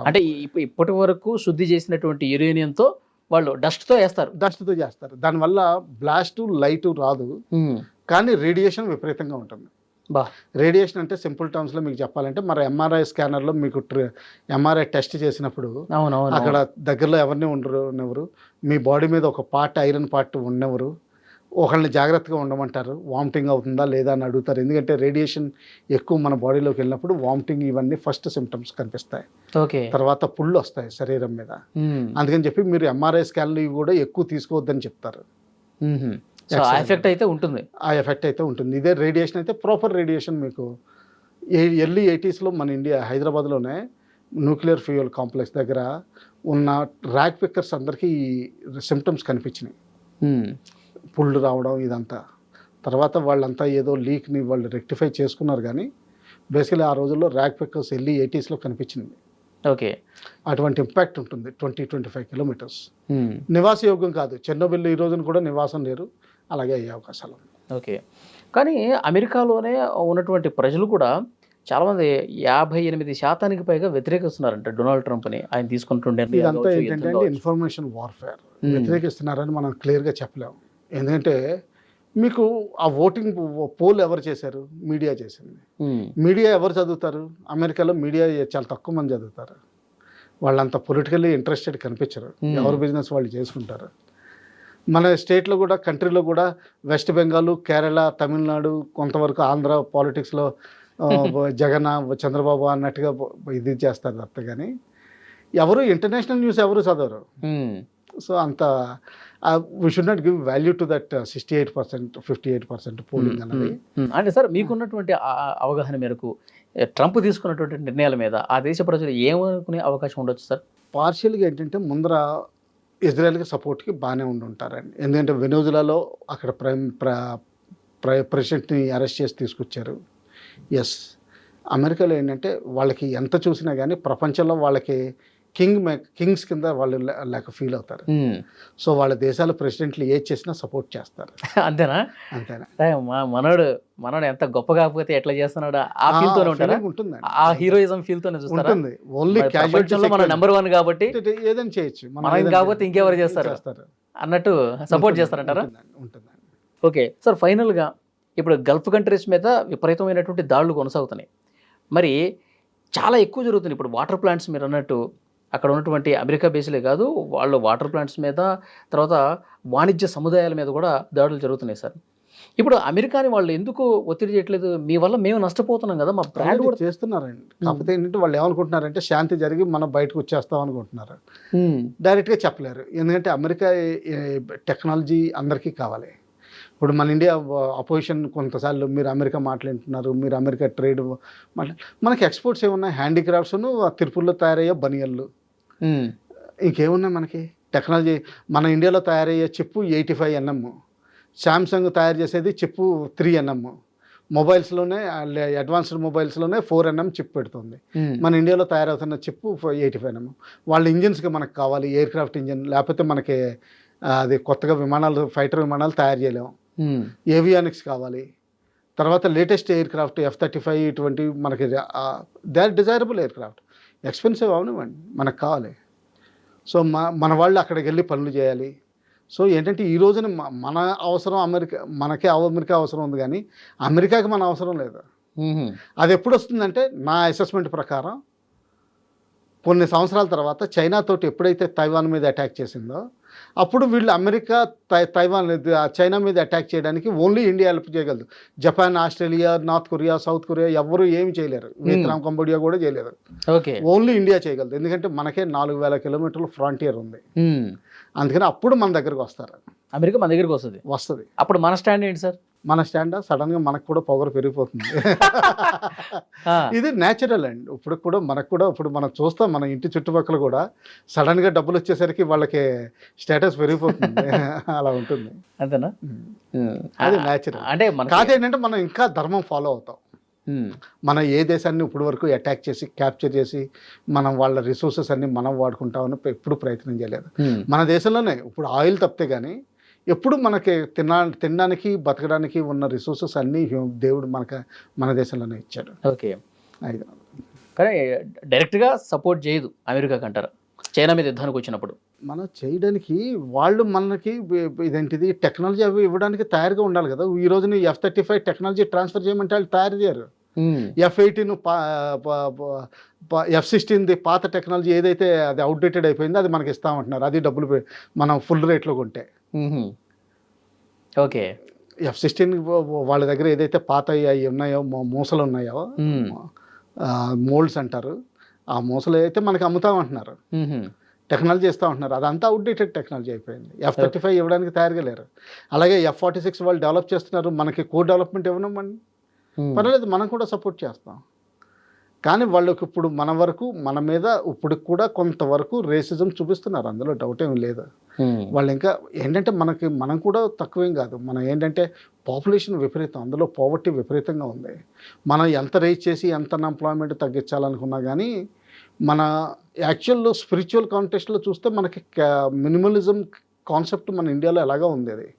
అంటే ఇప్పటి వరకు శుద్ధి చేసినటువంటి యురేనియంతో వాళ్ళు డస్ట్తో వేస్తారు. డస్ట్తో చేస్తారు. దానివల్ల బ్లాస్ట్ లైట్ రాదు, కానీ రేడియేషన్ విపరీతంగా ఉంటుంది. బా రేడియేషన్ అంటే సింపుల్ టర్మ్స్లో మీకు చెప్పాలంటే మరి ఎంఆర్ఐ స్కానర్లో మీకు ఎంఆర్ఐ టెస్ట్ చేసినప్పుడు అవునవును అక్కడ దగ్గరలో ఎవరిని ఉండరు, మీ బాడీ మీద ఒక పార్ట్ ఐరన్ పార్ట్ ఉండెవరు, ఒకళ్ళని జాగ్రత్తగా ఉండమంటారు, వామిటింగ్ అవుతుందా లేదా అని అడుగుతారు. ఎందుకంటే రేడియేషన్ ఎక్కువ మన బాడీలోకి వెళ్ళినప్పుడు వామిటింగ్ ఇవన్నీ ఫస్ట్ సిమ్టమ్స్ కనిపిస్తాయి, ఓకే తర్వాత పుళ్ళు వస్తాయి శరీరం మీద. అందుకని చెప్పి మీరు ఎంఆర్ఐ స్కాన్లు ఇవి కూడా ఎక్కువ తీసుకోవద్దని చెప్తారు. ఆ ఎఫెక్ట్ అయితే ఉంటుంది. ఆ ఎఫెక్ట్ అయితే ఉంటుంది. ఇదే రేడియేషన్ అయితే ప్రాపర్ రేడియేషన్ మీకు ఎర్లీ 80s మన ఇండియా హైదరాబాద్లోనే న్యూక్లియర్ ఫ్యూయల్ కాంప్లెక్స్ దగ్గర ఉన్న ర్యాక్ పిక్కర్స్ అందరికీ ఈ సిమ్టమ్స్ కనిపించినాయి, పుళ్ళు రావడం ఇదంతా. తర్వాత వాళ్ళంతా ఏదో లీక్ని వాళ్ళు రెక్టిఫై చేసుకున్నారు, కానీ బేసికలీ ఆ రోజుల్లో ర్యాక్ పిక్కర్స్ ఎర్లీ 80sలో కనిపించింది. ఓకే అటువంటి ఇంపాక్ట్ ఉంటుంది 20-25 కిలోమీటర్స్. నివాసయోగ్యం కాదు. చెన్నోబిల్ ఈ రోజున కూడా నివాసం లేరు, అలాగే అయ్యే అవకాశాలు. ఓకే కానీ అమెరికాలోనే ఉన్నటువంటి ప్రజలు కూడా చాలామంది 58% పైగా వ్యతిరేకిస్తున్నారంట డొనాల్డ్ ట్రంప్ని, ఆయన తీసుకుంటుండే. ఇదంతా ఏంటంటే ఇన్ఫర్మేషన్ వార్ఫేర్. వ్యతిరేకిస్తున్నారని మనం క్లియర్గా చెప్పలేము. ఎందుకంటే మీకు ఆ ఓటింగ్ పోల్ ఎవరు చేశారు? మీడియా చేసింది. మీడియా ఎవరు చదువుతారు? అమెరికాలో మీడియా చాలా తక్కువ మంది చదువుతారు. వాళ్ళంత పొలిటికల్లీ ఇంట్రెస్టెడ్ కనిపించరు, ఎవరు బిజినెస్ వాళ్ళు చేసుకుంటారు. మన స్టేట్లో కూడా కంట్రీలో కూడా వెస్ట్ బెంగాల్, కేరళ, తమిళనాడు, కొంతవరకు ఆంధ్ర పాలిటిక్స్లో జగన్, చంద్రబాబు అన్నట్టుగా ఇది చేస్తారు తప్ప, కానీ ఎవరు ఇంటర్నేషనల్ న్యూస్ ఎవరు చదవరు. సో అంత we should not give value to that 68%, 58% polling అన్నది. అంటే సార్ మీకున్నటువంటి అవగాహన మేరకు ట్రంప్ తీసుకున్నటువంటి నిర్ణయాల మీద ఆ దేశ ప్రజలు ఏమనుకునే అవకాశం ఉండొచ్చు సార్? పార్షియల్గా ఏంటంటే ముందర ఇజ్రాయెల్కి సపోర్ట్కి బాగానే ఉంటారండి. ఎందుకంటే వెనెజులాలో అక్కడ ప్రెసిడెంట్ని అరెస్ట్ చేసి తీసుకొచ్చారు. ఎస్, అమెరికాలో ఏంటంటే వాళ్ళకి ఎంత చూసినా కానీ ప్రపంచంలో వాళ్ళకి కింగ్స్ కింద వాళ్ళు లేక ఫీల్ అవుతారు. సో వాళ్ళ దేశాల ప్రెసిడెంట్లు ఏది చేసినా సపోర్ట్ చేస్తారు. అంతేనా? మనోడు ఎంత గొప్ప కాకపోతే ఎట్లా చేస్తున్నాడు ఆ ఫీల్ తోనే ఉంటారా? ఉంటుందండి, ఆ హీరోయిజం ఫీల్ తోనే చూస్తారా? ఓన్లీ క్యాజువాలిటీలో మన నెంబర్ 1 కాబట్టి ఏదైనా చేయొచ్చు, మనం కాకపోతే ఇంకెవరు చేస్తారు అన్నట్టు సపోర్ట్ చేస్తారంటారా? ఉంటుందండి. ఓకే సార్, ఫైనల్గా ఇప్పుడు గల్ఫ్ కంట్రీస్ మీద విపరీతమైనటువంటి దాడులు కొనసాగుతున్నాయి. మరి చాలా ఎక్కువ జరుగుతుంది. ఇప్పుడు వాటర్ ప్లాంట్స్ మీరు అన్నట్టు అక్కడ ఉన్నటువంటి అమెరికా బేస్లే కాదు, వాళ్ళు వాటర్ ప్లాంట్స్ మీద, తర్వాత వాణిజ్య సముదాయాల మీద కూడా దాడులు జరుగుతున్నాయి సార్. ఇప్పుడు అమెరికాని వాళ్ళు ఎందుకు ఒత్తిడి చేయట్లేదు? మీ వల్ల మేము నష్టపోతున్నాం కదా, మా బ్రాండ్ కూడా చేస్తున్నారండి. కాకపోతే ఏంటంటే వాళ్ళు ఏమనుకుంటున్నారంటే శాంతి జరిగి మనం బయటకు వచ్చేస్తాం అనుకుంటున్నారు. డైరెక్ట్గా చెప్పలేరు. ఎందుకంటే అమెరికా టెక్నాలజీ అందరికీ కావాలి. ఇప్పుడు మన ఇండియా అపోజిషన్ కొంతసార్లు మీరు అమెరికా మాట్లాడుతున్నారు, మీరు అమెరికా ట్రేడ్ మనకి ఎక్స్పోర్ట్స్ ఏమున్నాయి? హ్యాండీక్రాఫ్ట్స్ను తిరుపతిలో తయారయ్యే బనియన్లు, ఇంకేమున్నాయి మనకి టెక్నాలజీ? మన ఇండియాలో తయారయ్యే చిప్పు 85 nm, శాంసంగ్ తయారు చేసేది చిప్పు 3 nm, మొబైల్స్లోనే అడ్వాన్స్డ్ మొబైల్స్లోనే 4 nm చిప్ పెడుతుంది. మన ఇండియాలో తయారవుతున్న చిప్పు 85 nm. వాళ్ళ ఇంజిన్స్కి మనకు కావాలి ఎయిర్ క్రాఫ్ట్ ఇంజిన్, లేకపోతే మనకి అది కొత్తగా విమానాలు, ఫైటర్ విమానాలు తయారు చేయలేము, ఏవియానిక్స్ కావాలి. తర్వాత లేటెస్ట్ ఎయిర్ క్రాఫ్ట్ F-35 ఇటువంటి మనకి they are desirable aircraft, expensive అవనివ్వండి, మనకు కావాలి. సో మన వాళ్ళు అక్కడికి వెళ్ళి పనులు చేయాలి. సో ఏంటంటే ఈ రోజున మన అవసరం మనకే అమెరికా అవసరం ఉంది, కానీ అమెరికాకి మన అవసరం లేదు. అది ఎప్పుడు వస్తుందంటే నా అసెస్మెంట్ ప్రకారం కొన్ని సంవత్సరాల తర్వాత చైనాతోటి ఎప్పుడైతే తైవాన్ మీద అటాక్ చేసిందో అప్పుడు వీళ్ళు అమెరికా తైవాన్ చైనా మీద అటాక్ చేయడానికి ఓన్లీ ఇండియా హెల్ప్ చేయగలదు. Japan, Australia, north Korea, south Korea ఎవరు ఏమి చేయలేరు. వియత్నాం, కంబోడియా కూడా చేయలేరు. ఓన్లీ ఇండియా చేయగలదు. ఎందుకంటే మనకే 4000 కిలోమీటర్ల ఫ్రాంటియర్ ఉంది. అందుకని అప్పుడు మన దగ్గరకు వస్తారు. అమెరికా మన దగ్గరికి వస్తుంది. అప్పుడు మన స్టాండ్ ఏంటి సార్? మన స్టాండ్ సడన్గా మనకు కూడా పవర్ పెరిగిపోతుంది. ఇది న్యాచురల్ అండి. ఇప్పుడు కూడా మనకు కూడా ఇప్పుడు మనం చూస్తాం, మన ఇంటి చుట్టుపక్కల కూడా సడన్గా డబ్బులు వచ్చేసరికి వాళ్ళకి స్టేటస్ పెరిగిపోతుంది. అలా ఉంటుంది. అంతేనా? అది న్యాచురల్. అంటే కాదేంటంటే మనం ఇంకా ధర్మం ఫాలో అవుతాం. మనం ఏ దేశాన్ని ఇప్పుడు వరకు అటాక్ చేసి క్యాప్చర్ చేసి మనం వాళ్ళ రిసోర్సెస్ అన్ని మనం వాడుకుంటామని ఎప్పుడు ప్రయత్నం చేయలేదు. మన దేశంలోనే ఇప్పుడు ఆయిల్ తప్పితే కానీ ఎప్పుడు మనకి తినడానికి బతకడానికి ఉన్న రిసోర్సెస్ అన్నీ దేవుడు మన దేశంలోనే ఇచ్చాడు. ఓకే. అది కానీ డైరెక్ట్గా సపోర్ట్ చేయదు అమెరికాకి అంటారు చైనా మీద యుద్ధానికి వచ్చినప్పుడు. మనం చేయడానికి వాళ్ళు మనకి ఇదేంటిది టెక్నాలజీ అవి ఇవ్వడానికి తయారుగా ఉండాలి కదా. ఈ రోజున F-35 టెక్నాలజీ ట్రాన్స్ఫర్ చేయమంటే వాళ్ళు తయారు చేయరు. F-18 F-16 పాత టెక్నాలజీ ఏదైతే అది అవుట్డేటెడ్ అయిపోయిందో అది మనకి ఇస్తామంటున్నారు. అది డబ్బులు మనం ఫుల్ రేట్లో కొంటే. ఓకే. F-16 వాళ్ళ దగ్గర ఏదైతే పాత అవి ఉన్నాయో మూసలు ఉన్నాయో మోల్డ్స్ అంటారు, ఆ మూసలు అయితే మనకి అమ్ముతామంటున్నారు, టెక్నాలజీ ఇస్తూ ఉంటున్నారు. అదంతా అవుట్డేటెడ్ టెక్నాలజీ అయిపోయింది. F-35 ఇవ్వడానికి తయారుగా లేరు. అలాగే F-46 వాళ్ళు డెవలప్ చేస్తున్నారు, మనకి కో డెవలప్మెంట్ ఇవ్వనమండి, పర్వాలేదు మనం కూడా సపోర్ట్ చేస్తాం. కానీ వాళ్ళకి ఇప్పుడు మన మీద ఇప్పుడు కూడా కొంతవరకు రేసిజం చూపిస్తున్నారు, అందులో డౌట్ ఏమి లేదు. వాళ్ళు ఇంకా ఏంటంటే మనం కూడా తక్కువేం కాదు. మనం ఏంటంటే పాపులేషన్ విపరీతం, అందులో పావర్టీ విపరీతంగా ఉంది. మనం ఎంత రేజ్ చేసి ఎంత అన్ఎంప్లాయ్మెంట్ తగ్గించాలనుకున్నా కానీ మన యాక్చువల్ స్పిరిచువల్ కాంటెక్స్ట్లో చూస్తే మనకి మినిమలిజం కాన్సెప్ట్ మన ఇండియాలో ఎలాగా ఉంది. అది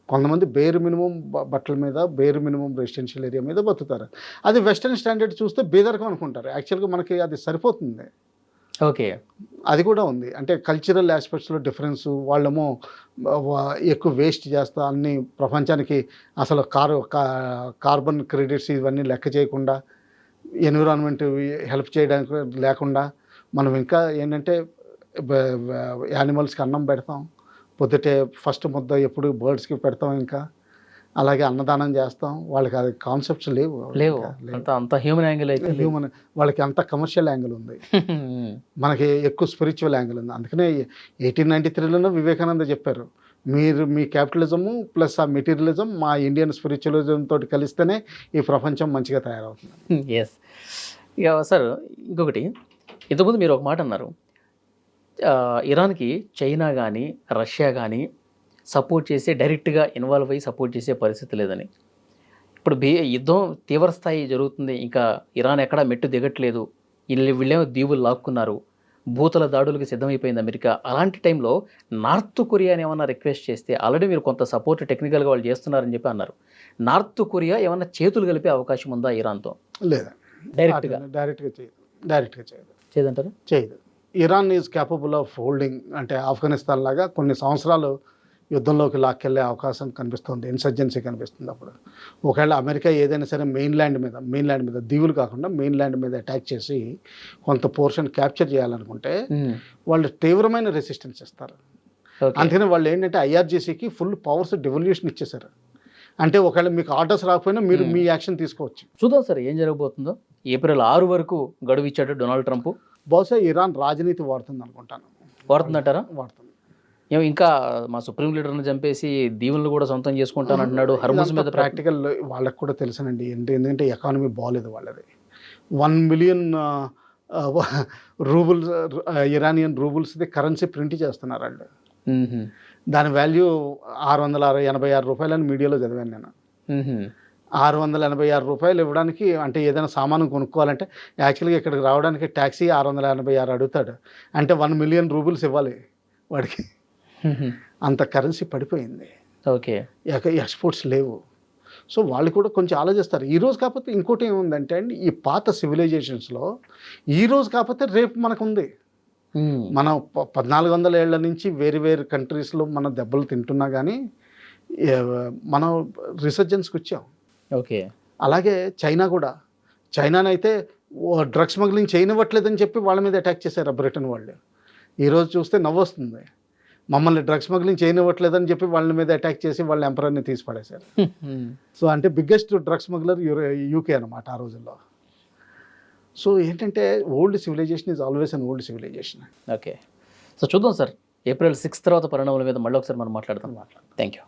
కొంతమంది బేర్ మినిమం బట్టల మీద, బేర్ మినిమం రెసిడెన్షియల్ ఏరియా మీద బతుకుతారు. అది వెస్టర్న్ స్టాండర్డ్ చూస్తే బేదరికం అనుకుంటారు. యాక్చువల్గా మనకి అది సరిపోతుంది. ఓకే. అది కూడా ఉంది. అంటే కల్చరల్ ఆస్పెక్ట్స్లో డిఫరెన్స్. వాళ్ళేమో ఎక్కువ వేస్ట్ చేస్తా అన్ని ప్రపంచానికి అసలు కార్బన్ క్రెడిట్స్ ఇవన్నీ లెక్క చేయకుండా, ఎన్విరాన్మెంట్ హెల్ప్ చేయడానికి లేకుండా మనం ఇంకా ఏంటంటే యానిమల్స్కి అన్నం పెడతాం, పొద్దుటే ఫస్ట్ ముద్ద ఎప్పుడు బర్డ్స్కి పెడతాం, ఇంకా అలాగే అన్నదానం చేస్తాం. వాళ్ళకి అది కాన్సెప్ట్స్ లేవు. అంత హ్యూమన్ యాంగిల్ అయితే వాళ్ళకి అంత కమర్షియల్ యాంగిల్ ఉంది, మనకి ఎక్కువ స్పిరిచువల్ యాంగిల్ ఉంది. అందుకనే 1893లోనే వివేకానంద చెప్పారు, మీ క్యాపిటలిజము ప్లస్ ఆ మెటీరియలిజం మా ఇండియన్ స్పిరిచువలిజం తోటి కలిస్తేనే ఈ ప్రపంచం మంచిగా తయారవుతుంది. ఎస్. ఇక సార్ ఇంకొకటి, ఇంతకుముందు మీరు ఒక మాట అన్నారు, ఇరాన్కి చైనా కానీ రష్యా కానీ సపోర్ట్ చేసే, డైరెక్ట్గా ఇన్వాల్వ్ అయ్యి సపోర్ట్ చేసే పరిస్థితి లేదని. ఇప్పుడు యుద్ధం తీవ్రస్థాయి జరుగుతుంది, ఇంకా ఇరాన్ ఎక్కడా మెట్టు దిగట్లేదు, వీళ్ళేమో దీవులు లాక్కున్నారు, భూతల దాడులకు సిద్ధమైపోయింది అమెరికా. అలాంటి టైంలో నార్త్ కొరియాని ఏమన్నా రిక్వెస్ట్ చేస్తే, ఆల్రెడీ మీరు కొంత సపోర్ట్ టెక్నికల్గా వాళ్ళు చేస్తున్నారని చెప్పి అన్నారు, నార్త్ కొరియా ఏమన్నా చేతులు కలిపే అవకాశం ఉందా ఇరాన్తో? లేదా, డైరెక్ట్గా చేయదంటారా? చేయదు. Iran is capable of holding, అంటే ఆఫ్ఘనిస్తాన్ లాగా కొన్ని సంవత్సరాలు యుద్ధంలోకి లాక్కెళ్ళే అవకాశం కనిపిస్తుంది, ఇన్సర్జెన్సీ కనిపిస్తుంది. అప్పుడు ఒకవేళ అమెరికా ఏదైనా సరే మెయిన్ ల్యాండ్ మీద దీవులు కాకుండా మెయిన్ ల్యాండ్ మీద అటాక్ చేసి కొంత పోర్షన్ క్యాప్చర్ చేయాలనుకుంటే వాళ్ళు తీవ్రమైన రెసిస్టెన్స్ ఇస్తారు. అందుకని వాళ్ళు ఏంటంటే IRGCకి ఫుల్ పవర్స్ డివల్యూషన్ ఇచ్చేసారు. అంటే ఒకవేళ మీకు ఆర్డర్స్ రాకపోయినా మీరు మీ యాక్షన్ తీసుకోవచ్చు. చూద్దాం సార్ ఏం జరగబోతుందో. ఏప్రిల్ 6 వరకు గడువు ఇచ్చాడు డొనాల్డ్ ట్రంప్. బహుశా ఇరాన్ రాజనీతి వాడుతుంది అనుకుంటాను. వాడుతుందంటారా? వాడుతుంది. ఏమో ఇంకా మా సుప్రీం లీడర్ని చంపేసి దీవులను కూడా సొంతం చేసుకుంటానంటున్నాడు. హర్ముజ్ మీద ప్రాక్టికల్ వాళ్ళకి కూడా తెలుసనండి, ఎందుకంటే ఎకానమీ బాగాలేదు వాళ్ళది. 1 మిలియన్ రూబుల్స్, ఇరానియన్ రూబుల్స్ది కరెన్సీ ప్రింట్ చేస్తున్నారు వాళ్ళు. దాని వాల్యూ 686 రూపాయలని మీడియాలో చదివాను నేను. 686 రూపాయలు ఇవ్వడానికి, అంటే ఏదైనా సామాను కొనుక్కోవాలంటే యాక్చువల్గా ఇక్కడికి రావడానికి ట్యాక్సీ 686 అడుగుతాడు, అంటే 1 మిలియన్ రూబుల్స్ ఇవ్వాలి వాడికి. అంత కరెన్సీ పడిపోయింది. ఓకే. ఎక్స్పోర్ట్స్ లేవు. సో వాళ్ళు కూడా కొంచెం ఆలోచిస్తారు. ఈరోజు కాకపోతే ఇంకోటి ఏముందంటే అండి, ఈ పాత సివిలైజేషన్స్లో ఈరోజు కాకపోతే రేపు మనకుంది. మనం 1400 ఏళ్ల నుంచి వేరు కంట్రీస్లో మనం దెబ్బలు తింటున్నా కానీ మనం రిసర్జెన్స్కి వచ్చాం. ఓకే. అలాగే చైనా కూడా, చైనానైతే డ్రగ్స్ స్మగ్లింగ్ చేయనివ్వట్లేదని చెప్పి వాళ్ళ మీద అటాక్ చేశారు బ్రిటన్ వాళ్ళు. ఈరోజు చూస్తే నవ్వొస్తుంది, మమ్మల్ని డ్రగ్స్ స్మగ్లింగ్ చేయనివ్వట్లేదని చెప్పి వాళ్ళ మీద అటాక్ చేసి వాళ్ళ ఎంపరర్ని తీసి పడేశారు. సో అంటే బిగ్గెస్ట్ డ్రగ్స్ స్మగ్లర్ UK అనమాట ఆ రోజుల్లో. సో ఏంటంటే old civilization is always an old civilization. Okay. So చూద్దాం సార్, ఏప్రిల్ 6 తర్వాత పరిణామాల మీద మళ్ళీ ఒకసారి మనం మాట్లాడదాం. Thank you.